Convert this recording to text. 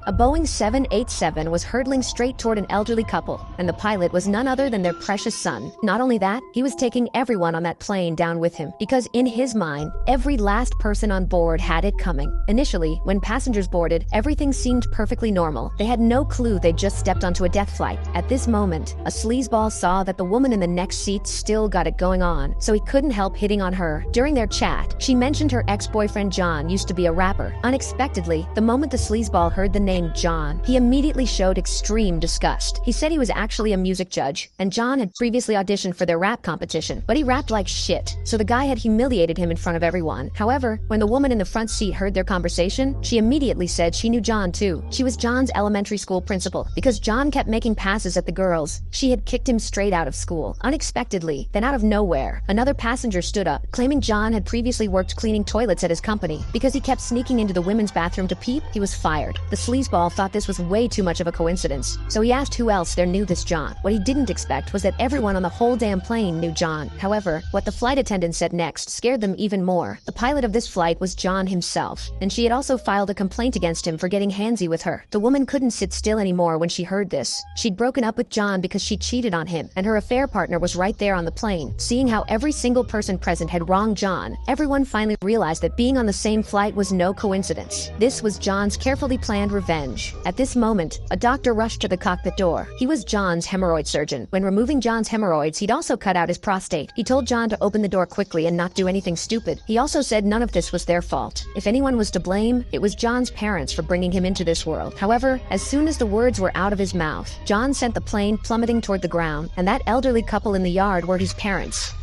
A Boeing 787 was hurtling straight toward an elderly couple, and the pilot was none other than their precious son. Not only that, he was taking everyone on that plane down with him, because in his mind, every last person on board had it coming. Initially, when passengers boarded, everything seemed perfectly normal. They had no clue they'd just stepped onto a death flight. At this moment, a sleazeball saw that the woman in the next seat still got it going on, so he couldn't help hitting on her. During their chat, she mentioned her ex-boyfriend John used to be a rapper. Unexpectedly, the moment the sleazeball heard the name John, he immediately showed extreme disgust. He said he was actually a music judge, and John had previously auditioned for their rap competition, but he rapped like shit, so the guy had humiliated him in front of everyone. However, when the woman in the front seat heard their conversation, she immediately said she knew John too. She was John's elementary school principal. Because John kept making passes at the girls, she had kicked him straight out of school. Unexpectedly, then out of nowhere, another passenger stood up, claiming John had previously worked cleaning toilets at his company. Because he kept sneaking into the women's bathroom to peep, he was fired. The sleazeball thought this was way too much of a coincidence, so he asked who else there knew this John. What he didn't expect was that everyone on the whole damn plane knew John. However, what the flight attendant said next scared them even more. The pilot of this flight was John himself, and she had also filed a complaint against him for getting handsy with her. The woman couldn't sit still anymore when she heard this. She'd broken up with John because she cheated on him, and her affair partner was right there on the plane. Seeing how every single person present had wronged John, everyone finally realized that being on the same flight was no coincidence. This was John's carefully planned revenge. At this moment, a doctor rushed to the cockpit door. He was John's hemorrhoid surgeon. When removing John's hemorrhoids, he'd also cut out his prostate. He told John to open the door quickly and not do anything stupid. He also said none of this was their fault. If anyone was to blame, it was John's parents for bringing him into this world. However, as soon as the words were out of his mouth, John sent the plane plummeting toward the ground, and that elderly couple in the yard were his parents.